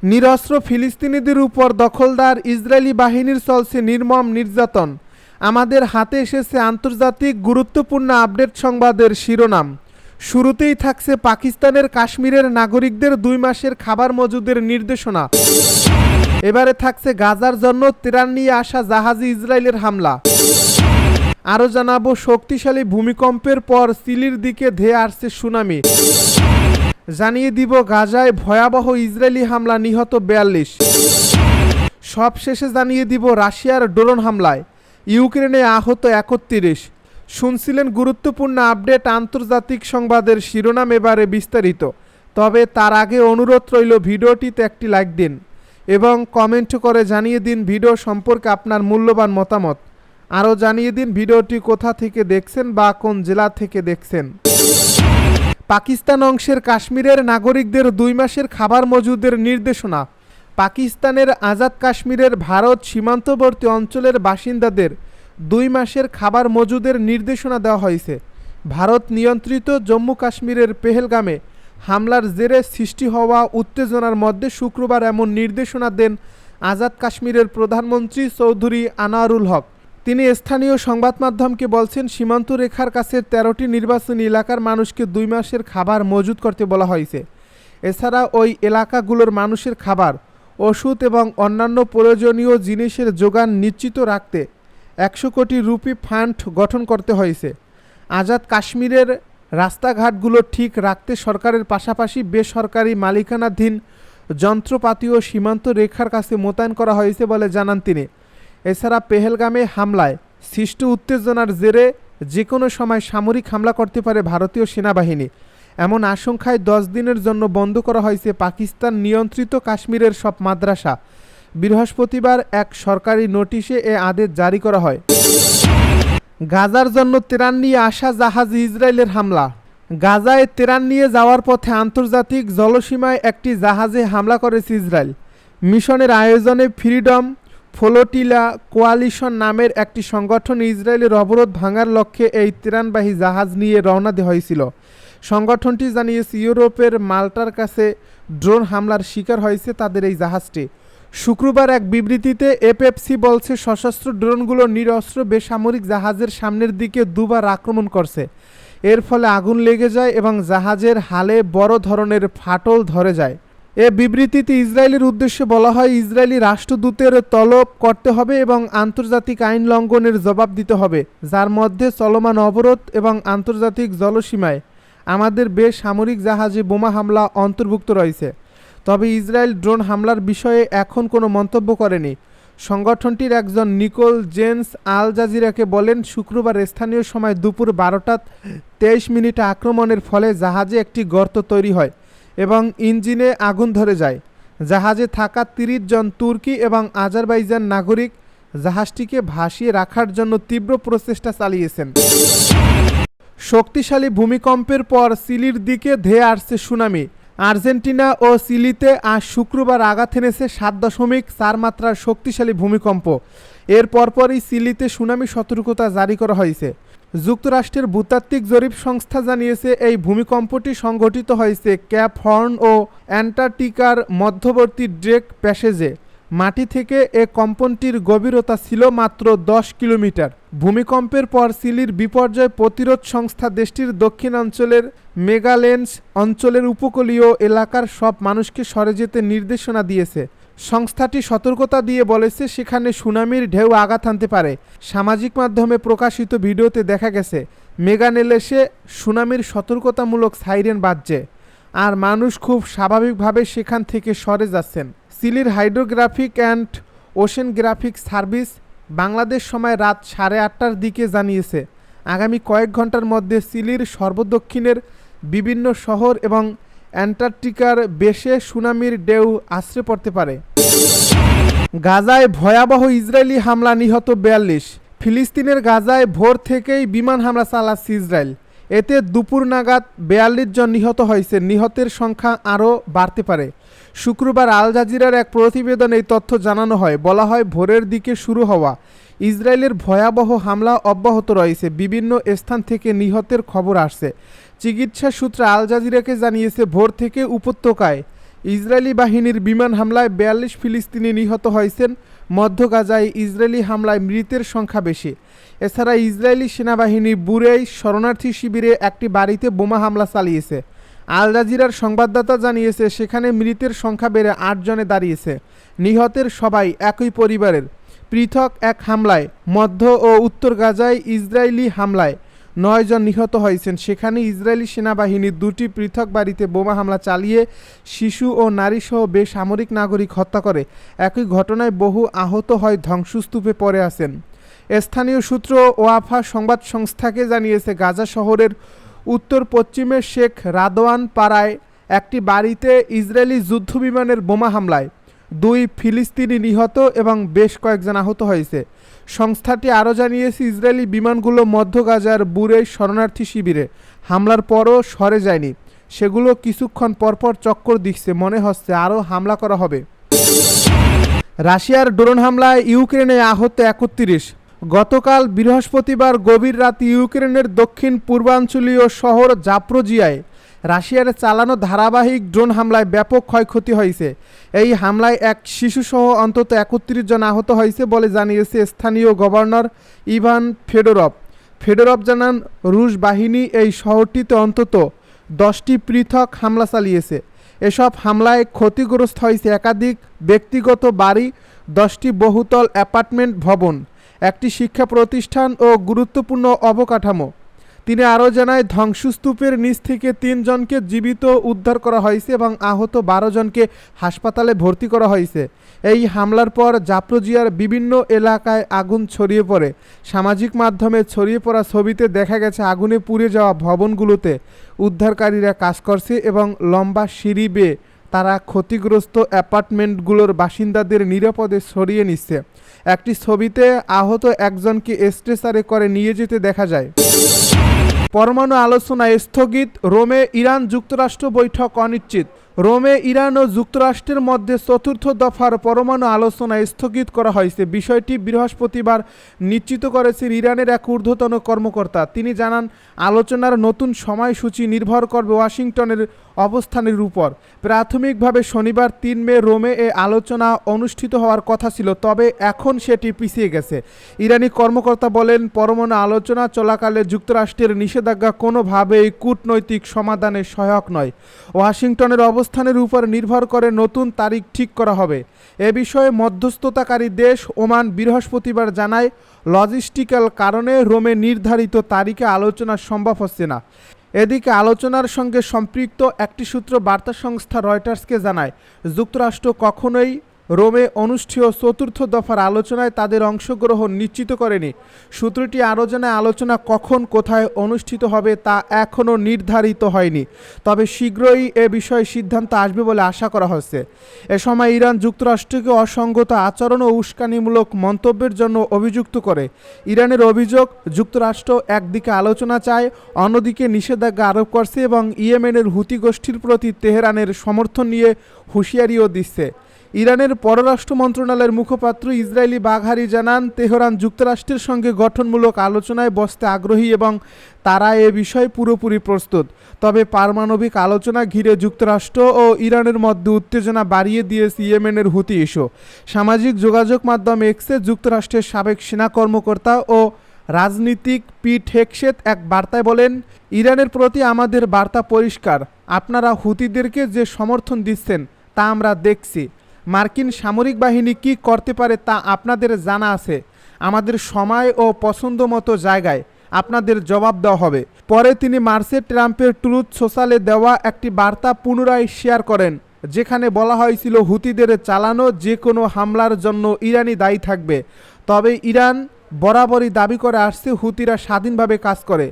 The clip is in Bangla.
নিরস্ত্র ফিলিস্তিনিদের উপর দখলদার ইসরায়েলি বাহিনীর চলছে নির্মম নির্যাতন। আমাদের হাতে এসেছে আন্তর্জাতিক গুরুত্বপূর্ণ আপডেট সংবাদের শিরোনাম। শুরুতেই থাকছে পাকিস্তানের কাশ্মীরের নাগরিকদের 2 মাসের খাবার মজুদের নির্দেশনা। এবারে থাকছে গাজার জন্য ত্রাণ নিয়ে আসা জাহাজে ইসরায়েলের হামলা। আরও জানাবো শক্তিশালী ভূমিকম্পের পর চিলির দিকে ধেয়ে আসছে সুনামি। জানিয়ে দিব গাজায় ভয়াবহ ইসরায়েলি হামলা, নিহত 42। সব শেষে জানিয়ে দিব রাশিয়ার ড্রোন হামলায় ইউক্রেনে আহত 31। শুনছিলেন গুরুত্বপূর্ণ আপডেট আন্তর্জাতিক সংবাদের শিরোনাম, এবারে বিস্তারিত। তবে তার আগে অনুরোধ রইল ভিডিওটিতে একটি লাইক দিন এবং কমেন্ট করে জানিয়ে দিন ভিডিও সম্পর্কে আপনার মূল্যবান মতামত। আরও জানিয়ে দিন ভিডিওটি কোথা থেকে দেখছেন বা কোন জেলা থেকে দেখছেন। পাকিস্তান অংশের কাশ্মীরের নাগরিকদের 2 মাসের খাবার মজুদের নির্দেশনা। পাকিস্তানের আজাদ কাশ্মীরের ভারত সীমান্তবর্তী অঞ্চলের বাসিন্দাদের 2 মাসের খাবার মজুদের নির্দেশনা দেওয়া হয়েছে। ভারত নিয়ন্ত্রিত জম্মু কাশ্মীরের পেহেলগামে হামলার জেরে সৃষ্টি হওয়া উত্তেজনার মধ্যে শুক্রবার এমন নির্দেশনা দেন আজাদ কাশ্মীরের প্রধানমন্ত্রী চৌধুরী আনোয়ারুল হক। তিনি স্থানীয় সংবাদ মাধ্যমকে বলছেন, সীমান্ত রেখার কাছে 13টি নির্বাচনী এলাকার মানুষকে 2 মাসের খাবার মজুদ করতে বলা হয়েছে। এছাড়া ওই এলাকাগুলোর মানুষের খাবার, ওষুধ এবং অন্যান্য প্রয়োজনীয় জিনিসের যোগান নিশ্চিত রাখতে 100 কোটি রুপি ফান্ড গঠন করতে হয়েছে। আজাদ কাশ্মীরের রাস্তাঘাটগুলো ঠিক রাখতে সরকারের পাশাপাশি বেসরকারি মালিকানাধীন যন্ত্রপাতিও সীমান্ত রেখার কাছে মোতায়েন করা হয়েছে বলে জানান তিনি। এছাড়া পেহেলগামে হামলায় সৃষ্ট উত্তেজনার জেরে যে কোনো সময় সামরিক হামলা করতে পারে ভারতীয় সেনাবাহিনী। এমন আশঙ্কায় 10 দিনের জন্য বন্ধ করা হয়েছে পাকিস্তান নিয়ন্ত্রিত কাশ্মীরের সব মাদ্রাসা। বৃহস্পতিবার এক সরকারি নোটিশে এ আদেশ জারি করা হয়। গাজার জন্য ত্রাণ নিয়ে আসা জাহাজে ইসরায়েলের হামলা। গাজায় ত্রাণ নিয়ে যাওয়ার পথে আন্তর্জাতিক জলসীমায় একটি জাহাজে হামলা করেছে ইসরায়েল। মিশনের আয়োজনে ফ্রিডম ফ্লোটিলা কোয়ালিশন নামের একটি সংগঠন ইসরায়েলের অবরোধ ভাঙার লক্ষ্যে এই ত্রাণবাহী জাহাজ নিয়ে রওনা দেওয়া হয়েছিল। সংগঠনটি জানিয়েছে ইউরোপের মাল্টার কাছে ড্রোন হামলার শিকার হয়েছে তাদের এই জাহাজটি। শুক্রবার এক বিবৃতিতে এফএফসি বলছে, সশস্ত্র ড্রোনগুলো নিরস্ত্র বেসামরিক জাহাজের সামনের দিকে 2 বার আক্রমণ করছে। এর ফলে আগুন লেগে যায় এবং জাহাজের হালে বড় ধরনের ফাটল ধরে যায়। এ বিবৃতিতে ইসরায়েলের উদ্দেশ্যে বলা হয়, ইসরায়েলি রাষ্ট্রদূতের তলব করতে হবে এবং আন্তর্জাতিক আইন লঙ্ঘনের জবাব দিতে হবে, যার মধ্যে চলমান অবরোধ এবং আন্তর্জাতিক জলসীমায় আমাদের বেসামরিক জাহাজে বোমা হামলা অন্তর্ভুক্ত রয়েছে। তবে ইসরায়েল ড্রোন হামলার বিষয়ে এখন কোনো মন্তব্য করেনি। সংগঠনটির একজন নিকোল জেন্স আল জাজিরাকে বলেন, শুক্রবার স্থানীয় সময় দুপুর 12:23 আক্রমণের ফলে জাহাজে একটি গর্ত তৈরি হয় এবং ইঞ্জিনে আগুন ধরে যায়। জাহাজে থাকা 30 জন তুর্কি এবং আজারবাইজান নাগরিক জাহাজটিকে ভাসিয়ে রাখার জন্য তীব্র প্রচেষ্টা চালিয়েছেন। শক্তিশালী ভূমিকম্পের পর চিলির দিকে ধেয়ে আসছে সুনামি। আর্জেন্টিনা ও চিলিতে আজ শুক্রবার আঘাত এনেছে 7.4 মাত্রার শক্তিশালী ভূমিকম্প। এর পরপরই চিলিতে সুনামি সতর্কতা জারি করা হয়েছে। যুক্তরাষ্ট্রের ভূতাত্ত্বিক জরিপ সংস্থা জানিয়েছে, এই ভূমিকম্পটি সংঘটিত হয়েছে ক্যাপ হর্ন ও অ্যান্টার্কটিকার মধ্যবর্তী ড্রেক প্যাসেজে। মাটি থেকে এ কম্পনটির গভীরতা ছিল মাত্র 10 কিলোমিটার। ভূমিকম্পের পর চিলির বিপর্যয় প্রতিরোধ সংস্থা দেশটির দক্ষিণাঞ্চলের মেগালেন্স অঞ্চলের উপকূলীয় এলাকার সব মানুষকে সরে যেতে নির্দেশনা দিয়েছে। সংস্থাটি সতর্কতা দিয়ে বলেছে, সেখানে সুনামির ঢেউ আঘাত আনতে পারে। সামাজিক মাধ্যমে প্রকাশিত ভিডিওতে দেখা গেছে মেগালেন্সে সুনামির সতর্কতামূলক সাইরেন বাজছে আর মানুষ খুব স্বাভাবিকভাবে সেখান থেকে সরে যাচ্ছেন। চিলির হাইড্রোগ্রাফিক অ্যান্ড ওশেনগ্রাফিক সার্ভিস বাংলাদেশ সময় রাত 8:30টার দিকে জানিয়েছে, আগামী কয়েক ঘন্টার মধ্যে চিলির সর্বদক্ষিণের বিভিন্ন শহর এবং অ্যান্টার্কটিকার বেশে সুনামির ঢেউ আছড়ে পড়তে পারে। গাজায় ভয়াবহ ইসরায়েলি হামলা, নিহত 42। ফিলিস্তিনের গাজায় ভোর থেকেই বিমান হামলা চালাচ্ছে ইসরায়েল। এতে দুপুর নাগাদ 42 জন নিহত হয়েছে। নিহতের সংখ্যা আরও বাড়তে পারে। শুক্রবার আল জাজিরার এক প্রতিবেদনে এই তথ্য জানানো হয়। বলা হয়, ভোরের দিকে শুরু হওয়া ইসরায়েলের ভয়াবহ হামলা অব্যাহত রয়েছে। বিভিন্ন স্থান থেকে নিহতের খবর আসছে। চিকিৎসা সূত্রে আল জাজিরাকে জানিয়েছে, ভোর থেকে উপত্যকায় ইসরায়েলি বাহিনীর বিমান হামলায় ৪২ ফিলিস্তিনি নিহত হয়েছেন। মধ্য গাজায় ইসরায়েলি হামলায় মৃতের সংখ্যা বেশি। এছাড়া ইসরায়েলি সেনাবাহিনী বুরেই শরণার্থী শিবিরে একটি বাড়িতে বোমা হামলা চালিয়েছে। আল জাজিরার সংবাদদাতা জানিয়েছে সেখানে মৃতের সংখ্যা বেড়ে ৮ জনে দাঁড়িয়েছে। নিহতের সবাই একই পরিবারের। পৃথক এক হামলায় মধ্য ও উত্তর গাজায় ইসরায়েলি হামলায় ৯ জন নিহত হয়েছেন। সেখানে ইসরায়েলি সেনাবাহিনী ২টি পৃথক বাড়িতে বোমা হামলা চালিয়ে শিশু ও নারীসহ বেসামরিক নাগরিক হত্যা করে। একই ঘটনায় বহু আহত হয় ধ্বংসস্তূপে পড়ে আছেন। স্থানীয় সূত্র ওয়াফা সংবাদ সংস্থাকে জানিয়েছে গাজা শহরের উত্তর পশ্চিমে শেখ রাদওয়ান পাড়ায় একটি বাড়িতে ইসরায়েলি যুদ্ধবিমানের বোমা হামলায় ২ ফিলিস্তিনি নিহত এবং বেশ কয়েকজন আহত হয়েছে। সংস্থাটি আরও জানিয়েছে ইসরায়েলি বিমানগুলো মধ্য গাজার বুরেই শরণার্থী শিবিরে হামলার পরও সরে যায়নি। সেগুলো কিছুক্ষণ পরপর চক্কর দিচ্ছে, মনে হচ্ছে আরও হামলা করা হবে। রাশিয়ার ড্রোন হামলায় ইউক্রেনে আহত ৩১। গতকাল বৃহস্পতিবার গভীর রাতে ইউক্রেনের দক্ষিণ পূর্বাঞ্চলীয় শহর জাপ্রোজিয়ায় রাশিয়ার চালানো ধারাবাহিক ড্রোন হামলায় ব্যাপক ক্ষয়ক্ষতি হয়েছে। এই হামলায় এক শিশুসহ অন্তত ৩১ জন আহত হয়েছে বলে জানিয়েছে স্থানীয় গভর্নর ইভান ফেডোরভ। ফেডোরভ জানান রুশ বাহিনী এই শহরটিতে অন্তত 10টি পৃথক হামলা চালিয়েছে। এসব হামলায় ক্ষতিগ্রস্ত হয়েছে একাধিক ব্যক্তিগত বাড়ি, 10টি বহুতল অ্যাপার্টমেন্ট ভবন, একটি শিক্ষা প্রতিষ্ঠান ও গুরুত্বপূর্ণ অবকাঠামো। তিনি আরও জানায় ধ্বংসস্তূপের নিচ থেকে ৩ জনকে জীবিত উদ্ধার করা হয়েছে এবং আহত ১২ জনকে হাসপাতালে ভর্তি করা হয়েছে। এই হামলার পর জাপ্রোজিয়ার বিভিন্ন এলাকায় আগুন ছড়িয়ে পড়ে। সামাজিক মাধ্যমে ছড়িয়ে পড়া ছবিতে দেখা গেছে আগুনে পুড়ে যাওয়া ভবনগুলোতে উদ্ধারকারীরা কাজ করছে এবং লম্বা সিঁড়ি বেয়ে তারা ক্ষতিগ্রস্ত অ্যাপার্টমেন্টগুলোর বাসিন্দাদের নিরাপদে সরিয়ে নিচ্ছে। একটি ছবিতে আহত একজনকে স্ট্রেচারে করে নিয়ে যেতে দেখা যায়। পরমাণু আলোচনা স্থগিত, রোমে ইরান যুক্তরাষ্ট্র বৈঠক অনিশ্চিত। রোমে ইরান ও যুক্তরাষ্ট্রের মধ্যে চতুর্থ দফার পরমাণু আলোচনা স্থগিত করা হয়েছে। বিষয়টি বৃহস্পতিবার নিশ্চিত করেছেন ইরানের এক ঊর্ধ্বতন কর্মকর্তা। তিনি জানান আলোচনার নতুন সময়সূচি নির্ভর করবে ওয়াশিংটনের অবস্থানের উপর। প্রাথমিকভাবে শনিবার ৩ মে রোমে এ আলোচনা অনুষ্ঠিত হওয়ার কথা ছিল, তবে এখন সেটি পিছিয়ে গেছে। ইরানি কর্মকর্তা বলেন পরমাণু আলোচনা চলাকালে যুক্তরাষ্ট্রের নিষেধাজ্ঞা কোনোভাবেই কূটনৈতিক সমাধানে সহায়ক নয়। ওয়াশিংটনের অবস্থানের উপর নির্ভর করে নতুন তারিখ ঠিক করা হবে। এ বিষয়ে মধ্যস্থতাকারী দেশ ওমান বৃহস্পতিবার জানায় লজিস্টিক্যাল কারণে রোমে নির্ধারিত তারিখে আলোচনা সম্ভব হচ্ছে না। এদিকে আলোচনার সঙ্গে সম্পৃক্ত একটি সূত্র বার্তা সংস্থা রয়টার্সকে জানায় যুক্তরাষ্ট্র কখনোই রোমে অনুষ্ঠেয় চতুর্থ দফার আলোচনায় তাদের অংশগ্রহণ নিশ্চিত করেনি। সূত্রটি আরও জানায় আলোচনা কখন কোথায় অনুষ্ঠিত হবে তা এখনও নির্ধারিত হয়নি, তবে শীঘ্রই এ বিষয়ে সিদ্ধান্ত আসবে বলে আশা করা হচ্ছে। এ সময় ইরান যুক্তরাষ্ট্রকে অসঙ্গত আচরণ ও উস্কানিমূলক মন্তব্যের জন্য অভিযুক্ত করে। ইরানের অভিযোগ যুক্তরাষ্ট্র একদিকে আলোচনা চায়, অন্যদিকে নিষেধাজ্ঞা আরোপ করছে এবং ইয়েমেনের হুতি গোষ্ঠীর প্রতি তেহরানের সমর্থন নিয়ে হুঁশিয়ারিও দিচ্ছে। ইরানের পররাষ্ট্র মন্ত্রণালয়ের মুখপাত্র ইসরায়েলি বাঘারি জানান তেহরান যুক্তরাষ্ট্রের সঙ্গে গঠনমূলক আলোচনায় বসতে আগ্রহী এবং তারা এ বিষয়ে পুরোপুরি প্রস্তুত। তবে পারমাণবিক আলোচনা ঘিরে যুক্তরাষ্ট্র ও ইরানের মধ্যে উত্তেজনা বাড়িয়ে দিয়েছে ইয়েমেনের হুতি ইস্যু। সামাজিক যোগাযোগ মাধ্যম এক্সে যুক্তরাষ্ট্রের সাবেক সেনা কর্মকর্তা ও রাজনীতিক পিট হেগসেত এক বার্তায় বলেন ইরানের প্রতি আমাদের বার্তা পরিষ্কার, আপনারা হুতিদেরকে যে সমর্থন দিচ্ছেন তা আমরা দেখছি। মার্কিন সামরিক বাহিনী কী করতে পারে তা আপনাদের জানা আছে। আমাদের সময় ও পছন্দ মতো জায়গায় আপনাদের জবাব দেওয়া হবে। পরে তিনি মার্চে ট্রাম্পের ট্রুথ সোশ্যালে দেওয়া একটি বার্তা পুনরায় শেয়ার করেন, যেখানে বলা হয়েছিল হুতিদের চালানো যে কোনো হামলার জন্য ইরানই দায়ী থাকবে। তবে ইরান বরাবরই দাবি করে আসছে হুতিরা স্বাধীনভাবে কাজ করে।